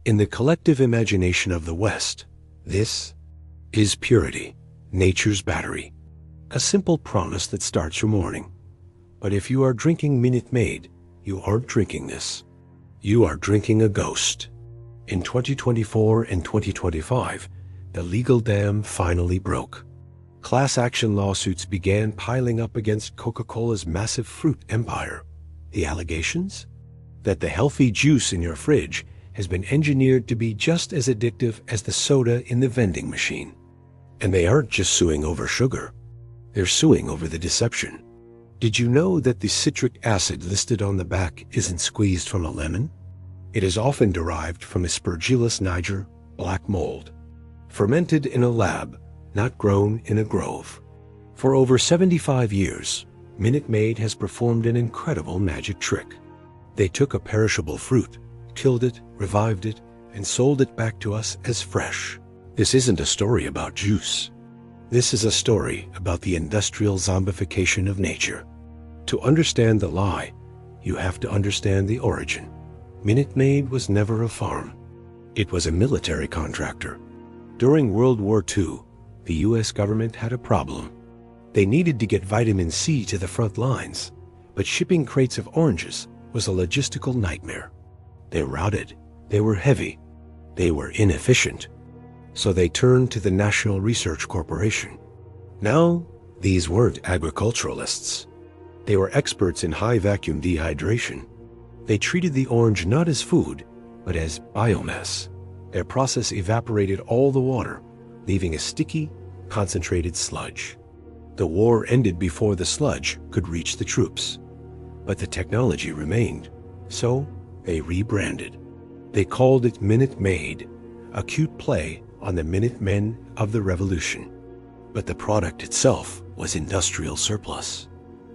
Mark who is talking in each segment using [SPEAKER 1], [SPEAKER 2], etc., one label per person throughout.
[SPEAKER 1] In the collective imagination of the West, this is purity, nature's battery, a simple promise that starts your morning. But if you are drinking Minute Maid, you aren't drinking this. You are drinking a ghost. In 2024 and 2025, the legal dam finally broke. Class action lawsuits began piling up against Coca-Cola's massive fruit empire. The allegations? That the healthy juice in your fridge has been engineered to be just as addictive as the soda in the vending machine. And they aren't just suing over sugar. They're suing over the deception. Did you know that the citric acid listed on the back isn't squeezed from a lemon? It is often derived from Aspergillus niger, black mold, fermented in a lab, not grown in a grove. For over 75 years, Minute Maid has performed an incredible magic trick. They took a perishable fruit, killed it, revived it, and sold it back to us as fresh. This isn't a story about juice. This is a story about the industrial zombification of nature. To understand the lie, you have to understand the origin. Minute Maid was never a farm. It was a military contractor. During World War II, the US government had a problem. They needed to get vitamin C to the front lines, but shipping crates of oranges was a logistical nightmare. They rotted, they were heavy, they were inefficient. So they turned to the National Research Corporation. Now, these weren't agriculturalists. They were experts in high-vacuum dehydration. They treated the orange not as food, but as biomass. Their process evaporated all the water, leaving a sticky, concentrated sludge. The war ended before the sludge could reach the troops. But the technology remained, so they rebranded. They called it Minute Maid, a cute play on the Minutemen of the Revolution. But the product itself was industrial surplus.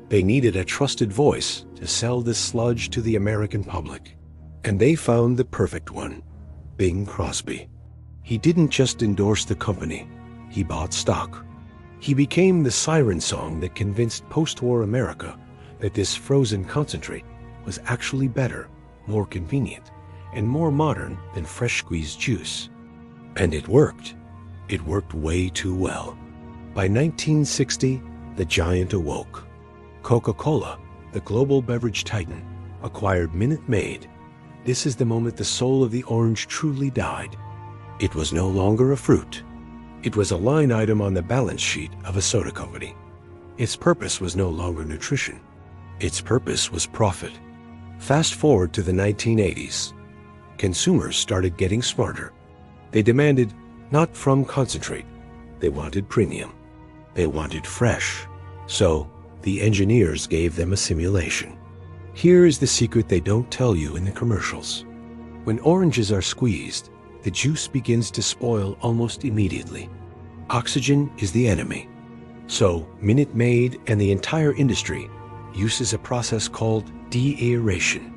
[SPEAKER 1] They needed a trusted voice to sell this sludge to the American public. And they found the perfect one, Bing Crosby. He didn't just endorse the company, he bought stock. He became the siren song that convinced post-war America that this frozen concentrate was actually better, more convenient, and more modern than fresh squeezed juice. And it worked. It worked way too well. By 1960, the giant awoke. Coca-Cola, the global beverage titan, acquired Minute Maid. This is the moment the soul of the orange truly died. It was no longer a fruit. It was a line item on the balance sheet of a soda company. Its purpose was no longer nutrition. Its purpose was profit. Fast forward to the 1980s. Consumers started getting smarter. They demanded not from concentrate. They wanted premium. They wanted fresh. So, the engineers gave them a simulation. Here is the secret they don't tell you in the commercials. When oranges are squeezed, the juice begins to spoil almost immediately. Oxygen is the enemy. So, Minute Maid and the entire industry uses a process called de-aeration.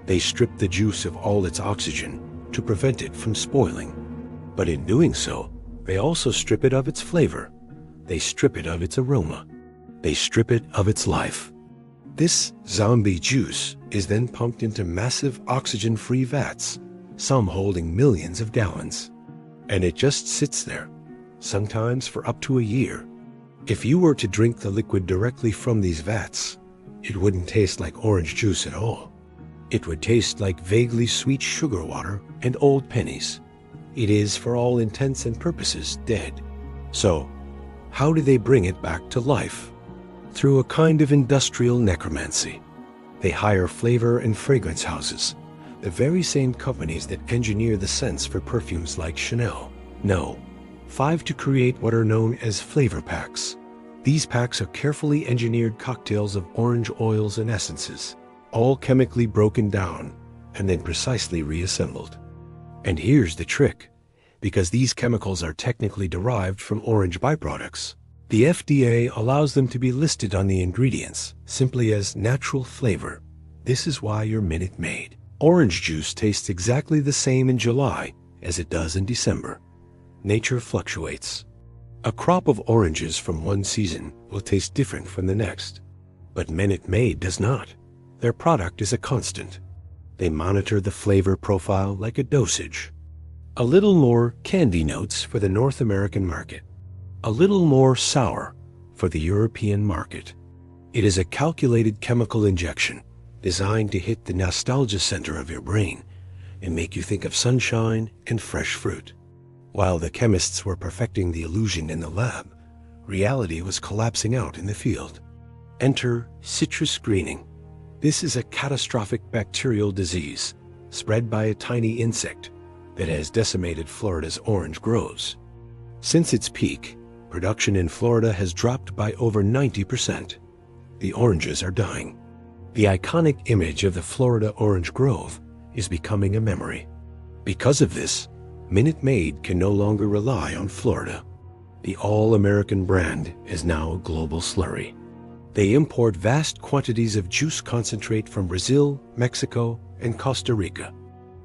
[SPEAKER 1] They strip the juice of all its oxygen to prevent it from spoiling. But in doing so, they also strip it of its flavor. They strip it of its aroma. They strip it of its life. This zombie juice is then pumped into massive oxygen-free vats, some holding millions of gallons. And it just sits there, sometimes for up to a year. If you were to drink the liquid directly from these vats, it wouldn't taste like orange juice at all. It would taste like vaguely sweet sugar water and old pennies. It is, for all intents and purposes, dead. So, how do they bring it back to life? Through a kind of industrial necromancy. They hire flavor and fragrance houses, the very same companies that engineer the scents for perfumes like Chanel. No, 5 to create what are known as flavor packs. These packs are carefully engineered cocktails of orange oils and essences, all chemically broken down and then precisely reassembled. And here's the trick. Because these chemicals are technically derived from orange byproducts, the FDA allows them to be listed on the ingredients simply as natural flavor. This is why your Minute Maid. Orange juice tastes exactly the same in July as it does in December. Nature fluctuates. A crop of oranges from one season will taste different from the next. But Minute Maid does not. Their product is a constant. They monitor the flavor profile like a dosage. A little more candy notes for the North American market. A little more sour for the European market. It is a calculated chemical injection designed to hit the nostalgia center of your brain and make you think of sunshine and fresh fruit. While the chemists were perfecting the illusion in the lab, reality was collapsing out in the field. Enter citrus greening. This is a catastrophic bacterial disease spread by a tiny insect that has decimated Florida's orange groves. Since its peak, production in Florida has dropped by over 90%. The oranges are dying. The iconic image of the Florida orange grove is becoming a memory. Because of this, Minute Maid can no longer rely on Florida. The all-American brand is now a global slurry. They import vast quantities of juice concentrate from Brazil, Mexico, and Costa Rica.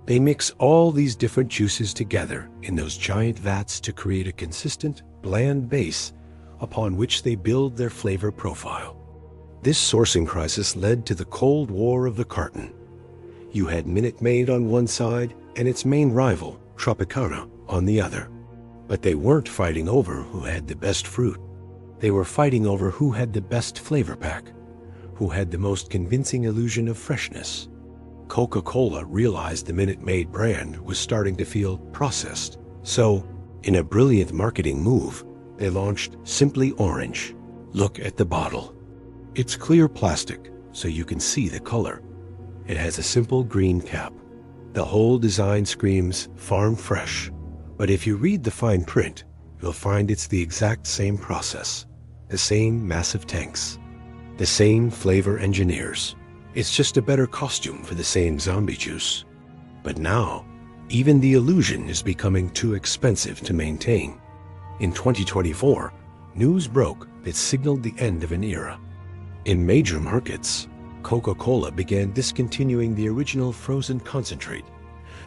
[SPEAKER 1] They mix all these different juices together in those giant vats to create a consistent, bland base upon which they build their flavor profile. This sourcing crisis led to the Cold War of the carton. You had Minute Maid on one side and its main rival, Tropicana, on the other. But they weren't fighting over who had the best fruit. They were fighting over who had the best flavor pack, who had the most convincing illusion of freshness. Coca-Cola realized the Minute Maid brand was starting to feel processed. So, in a brilliant marketing move, they launched Simply Orange. Look at the bottle. It's clear plastic, so you can see the color. It has a simple green cap. The whole design screams farm fresh. But if you read the fine print, you'll find it's the exact same process. The same massive tanks. The same flavor engineers. It's just a better costume for the same zombie juice. But now, even the illusion is becoming too expensive to maintain. In 2024, news broke that signaled the end of an era. In major markets, Coca-Cola began discontinuing the original frozen concentrate,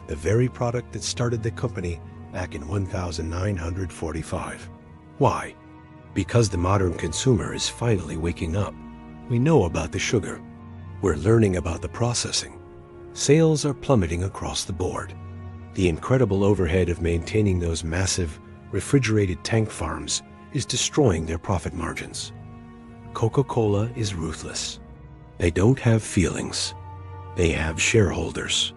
[SPEAKER 1] the very product that started the company back in 1945. Why? Because the modern consumer is finally waking up. We know about the sugar. We're learning about the processing. Sales are plummeting across the board. The incredible overhead of maintaining those massive, refrigerated tank farms is destroying their profit margins. Coca-Cola is ruthless. They don't have feelings. They have shareholders.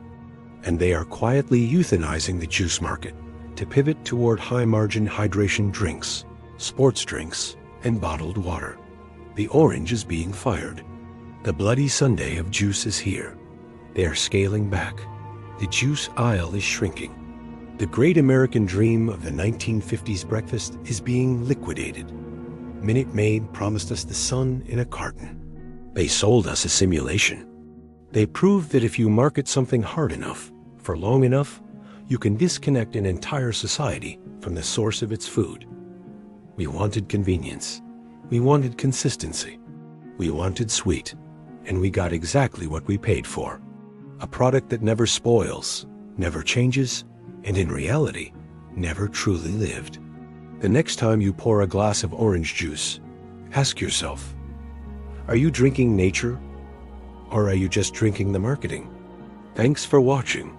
[SPEAKER 1] And they are quietly euthanizing the juice market to pivot toward high-margin hydration drinks, sports drinks, and bottled water. The orange is being fired. The bloody Sunday of juice is here. They are scaling back. The juice aisle is shrinking. The great American dream of the 1950s breakfast is being liquidated. Minute Maid promised us the sun in a carton. They sold us a simulation. They proved that if you market something hard enough, for long enough, you can disconnect an entire society from the source of its food. We wanted convenience. We wanted consistency. We wanted sweet. And we got exactly what we paid for. A product that never spoils, never changes, and in reality, never truly lived. The next time you pour a glass of orange juice, ask yourself, are you drinking nature, or are you just drinking the marketing? Thanks for watching.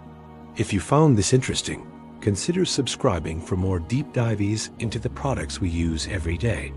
[SPEAKER 1] If you found this interesting, consider subscribing for more deep dives into the products we use every day.